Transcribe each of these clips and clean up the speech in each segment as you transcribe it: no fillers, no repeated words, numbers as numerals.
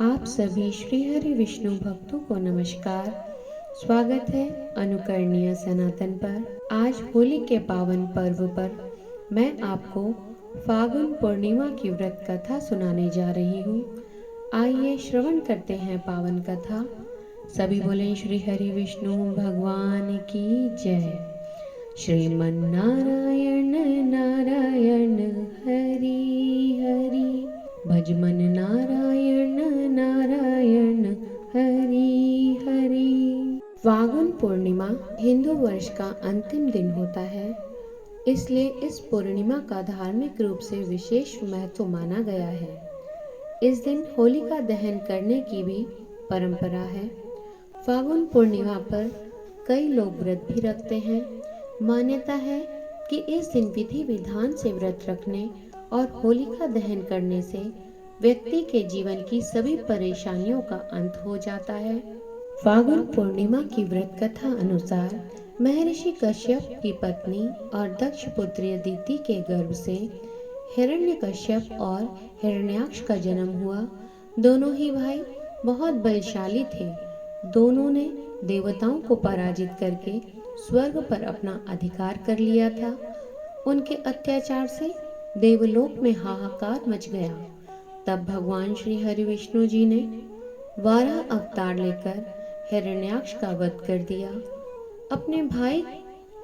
आप सभी श्री हरि विष्णु भक्तों को नमस्कार। स्वागत है अनुकरणीय सनातन पर। आज होली के पावन पर्व पर मैं आपको फागुन पूर्णिमा की व्रत कथा सुनाने जा रही हूँ। आइए श्रवण करते हैं पावन कथा। सभी बोलें श्री हरि विष्णु भगवान की जय। श्रीमन नारायण नारायण हरि हरि, भजमन नारायण नारायण हरि हरि। फागुन पूर्णिमा हिंदू वर्ष का अंतिम दिन होता है, इसलिए इस पूर्णिमा का धार्मिक रूप से विशेष महत्व माना गया है। इस दिन होलिका दहन करने की भी परंपरा है। फागुन पूर्णिमा पर कई लोग व्रत भी रखते हैं। मान्यता है कि इस दिन विधि विधान से व्रत रखने और होलिका दहन करने से व्यक्ति के जीवन की सभी परेशानियों का अंत हो जाता है। फागुन पूर्णिमा की व्रत कथा अनुसार महर्षि कश्यप की पत्नी और दक्ष पुत्री अदिति के गर्भ से हिरण्यकश्यप और हिरण्याक्ष का जन्म हुआ। दोनों ही भाई बहुत बलशाली थे। दोनों ने देवताओं को पराजित करके स्वर्ग पर अपना अधिकार कर लिया था। उनके अत्याचार से देवलोक में हाहाकार मच गया। तब भगवान श्री हरि विष्णु जी ने 12 अवतार लेकर हिरण्याक्ष का वध कर दिया। अपने भाई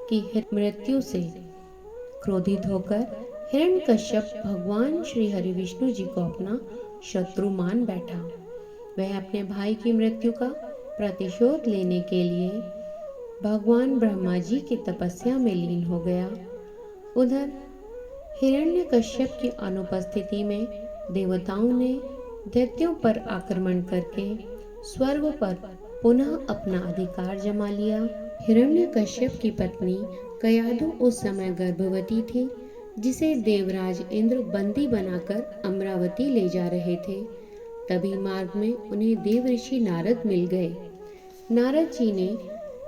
की मृत्यु से क्रोधित होकर हिरण्यकश्यप भगवान श्री हरि विष्णु जी को अपना शत्रु मान बैठा। वह अपने भाई की मृत्यु का प्रतिशोध लेने के लिए भगवान ब्रह्मा जी की तपस्या में लीन हो गया। उधर हिरण्यकश्यप की अनुपस्थिति में देवताओं ने दैत्यों पर आक्रमण करके स्वर्ग पर पुनः अपना अधिकार जमा लिया। हिरण्यकश्यप की पत्नी कयाधु उस समय गर्भवती थी, जिसे देवराज इंद्र बंदी बनाकर अमरावती ले जा रहे थे। तभी मार्ग में उन्हें देव ऋषि नारद मिल गए। नारद जी ने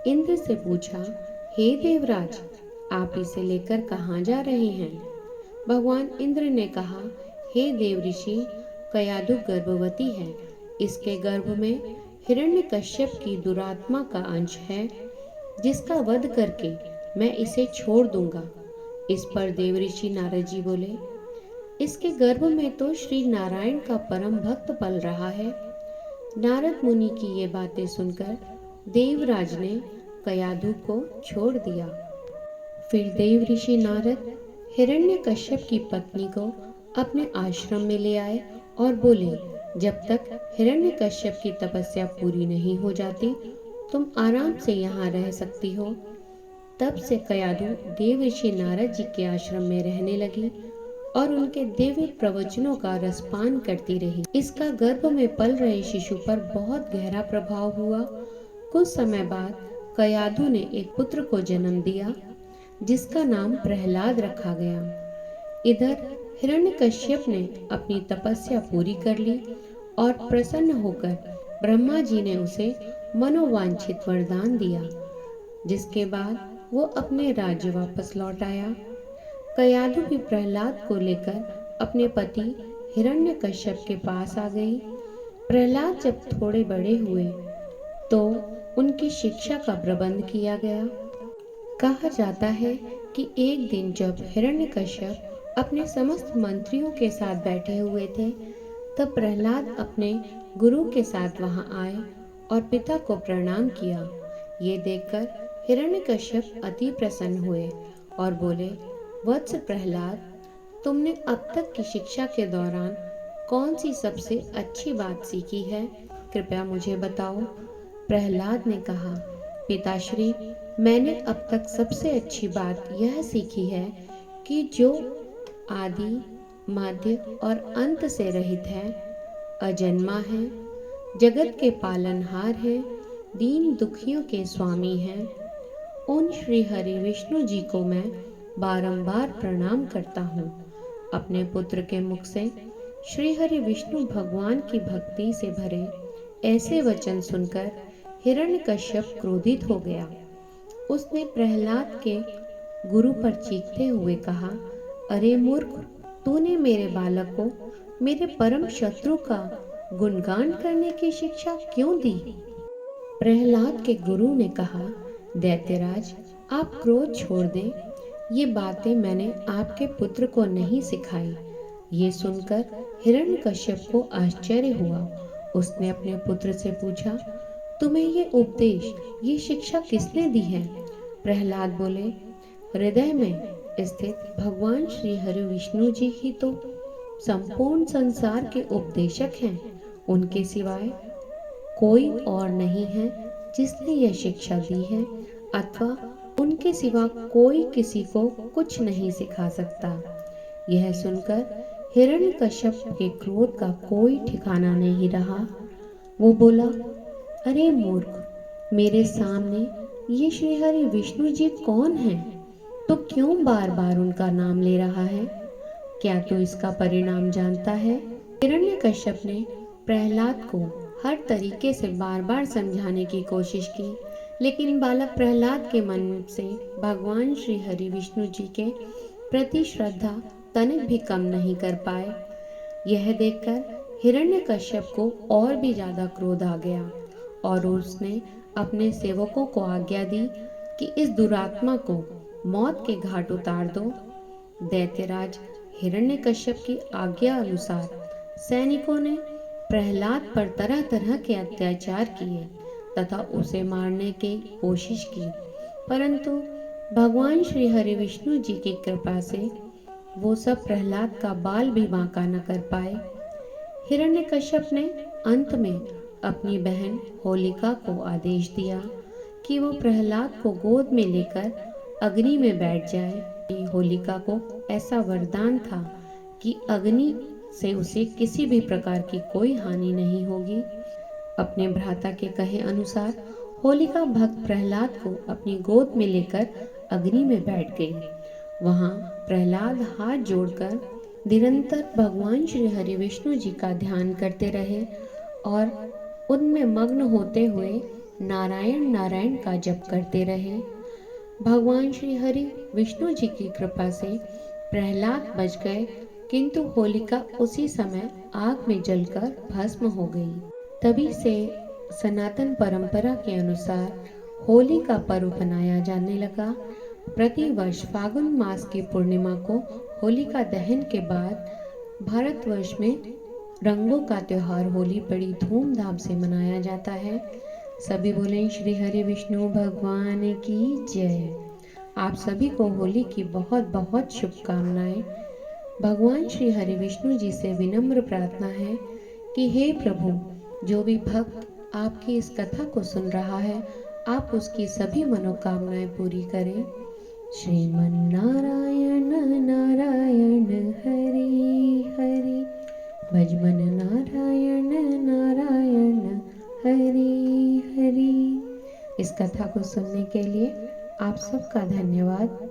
इंद्र से पूछा, हे देवराज, आप इसे लेकर कहाँ जा रहे हैं? भगवान इंद्र ने कहा, हे देव ऋषि, कयाधु गर्भवती है। इसके गर्भ में हिरण्यकश्यप की दुरात्मा का अंश है, जिसका वध करके मैं इसे छोड़ दूंगा। इस पर देव ऋषि नारद जी बोले, इसके गर्भ में तो श्री नारायण का परम भक्त पल रहा है। नारद मुनि की ये बातें सुनकर देवराज ने कयाधु को छोड़ दिया। फिर देव ऋषि नारद हिरण्यकश्यप की पत्नी को अपने आश्रम में ले आए और बोले, जब तक हिरण्यकश्यप की तपस्या पूरी नहीं हो जाती, तुम आराम से यहाँ रह सकती हो। तब से कयाधु देव ऋषि नारद जी के आश्रम में रहने लगी और उनके दिव्य प्रवचनों का रसपान करती रही। इसका गर्भ में पल रहे शिशु पर बहुत गहरा प्रभाव हुआ। कुछ समय बाद कयाधु ने एक पुत्र को जन्म दिया, जिसका नाम प्रहलाद रखा गया। इधर हिरण्यकश्यप ने अपनी तपस्या पूरी कर ली और प्रसन्न होकर ब्रह्मा जी ने उसे मनोवांछित वरदान दिया, जिसके बाद वो अपने राज्य वापस लौट आया। कयाधु भी प्रहलाद को लेकर अपने पति हिरण्यकश्यप के पास आ गई। प्रहलाद जब थोड़े बड़े हुए तो उनकी शिक्षा का प्रबंध किया गया। कहा जाता है कि एक दिन जब हिरण्यकश्यप अपने समस्त मंत्रियों के साथ बैठे हुए थे, तब प्रहलाद अपने गुरु के साथ वहां आए और पिता को प्रणाम किया। ये देखकर हिरण्यकश्यप अति प्रसन्न हुए और बोले, वत्स प्रहलाद, तुमने अब तक की शिक्षा के दौरान कौन सी सबसे अच्छी बात सीखी है? कृपया मुझे बताओ। प्रहलाद ने कहा, पिताश्री, मैंने अब तक सबसे अच्छी बात यह सीखी है कि जो आदि, मध्य और अंत से रहित है, अजन्मा है, जगत के पालनहार है, दीन दुखियों के स्वामी हैं, उन श्री हरि विष्णु जी को मैं बारंबार प्रणाम करता हूँ। अपने पुत्र के मुख से श्री हरि विष्णु भगवान की भक्ति से भरे ऐसे वचन सुनकर हिरण्यकश्यप क्रोधित हो गया। उसने प्रहलाद के गुरु पर चीखते हुए कहा, अरे मूर्ख, तूने मेरे बालक को मेरे परम शत्रु का गुणगान करने की शिक्षा क्यों दी? प्रहलाद के गुरु ने कहा, दैत्यराज, आप क्रोध छोड़ दें। ये बातें मैंने आपके पुत्र को नहीं सिखाई। ये सुनकर हिरण्यकश्यप को आश्चर्य हुआ। उसने अपने पुत्र से पूछा, तुम्हें ये उपदेश, ये शिक्षा किसने दी है? प्रहलाद बोले, हृदय में स्थित भगवान श्री हरि विष्णु जी ही तो संपूर्ण संसार के उपदेशक हैं। उनके सिवाय कोई और नहीं है जिसने यह शिक्षा दी है, अथवा उनके सिवा कोई किसी को कुछ नहीं सिखा सकता। यह सुनकर हिरण्यकश्यप के क्रोध का कोई ठिकाना नहीं रहा। वो बोला, अरे मूर्ख, मेरे सामने ये श्रीहरि विष्णु जी कौन हैं? तो क्यों बार बार उनका नाम ले रहा है? क्या तू इसका परिणाम जानता है? हिरण्यकश्यप ने प्रहलाद को हर तरीके से बार बार समझाने की कोशिश की, लेकिन बालक प्रहलाद के मन से भगवान श्री हरि विष्णु जी के प्रति श्रद्धा तनिक भी कम नहीं कर पाए। यह देखकर हिरण्यकश्यप को और भी ज्यादा क्रोध आ गया और उसने अपने सेवकों को आज्ञा दी कि इस दुरात्मा को मौत के घाट उतार दो। दैत्यराज हिरण्यकश्यप की आज्ञा अनुसार सैनिकों ने प्रहलाद पर तरह तरह के अत्याचार किए तथा उसे मारने की कोशिश की, परंतु भगवान श्री हरि विष्णु जी की कृपा से वो सब प्रहलाद का बाल भी बांका न कर पाए। हिरण्यकश्यप ने अंत में अपनी बहन होलिका को आदेश दिया कि वो प्रहलाद को गोद में लेकर अग्नि में बैठ जाए। होलिका को ऐसा वरदान था कि अग्नि से उसे किसी भी प्रकार की कोई हानि नहीं होगी। अपने भ्राता के कहे अनुसार होलिका भक्त प्रहलाद को अपनी गोद में लेकर अग्नि में बैठ गई। वहां प्रहलाद हाथ जोड़कर निरंतर भगवान श्री हरि विष्णु जी का ध्यान करते रहे और उनमें मग्न होते हुए नारायण नारायण का जप करते रहे। भगवान श्री हरि विष्णु जी की कृपा से प्रहलाद बच गए, किंतु होलिका उसी समय आग में जलकर भस्म हो गई। तभी से सनातन परंपरा के अनुसार होली का पर्व मनाया जाने लगा। प्रतिवर्ष फागुन मास की पूर्णिमा को होलिका दहन के बाद भारतवर्ष में रंगों का त्योहार होली बड़ी धूमधाम से मनाया जाता है। सभी बोलें श्री हरि विष्णु भगवान की जय। आप सभी को होली की बहुत बहुत शुभकामनाएं। भगवान श्री हरि विष्णु जी से विनम्र प्रार्थना है कि हे प्रभु, जो भी भक्त आपकी इस कथा को सुन रहा है, आप उसकी सभी मनोकामनाएं पूरी करें। श्रीमन नारायण नारायण हरि हरि, भजमन नारायण नारायण हरि हरि। इस कथा को सुनने के लिए आप सबका धन्यवाद।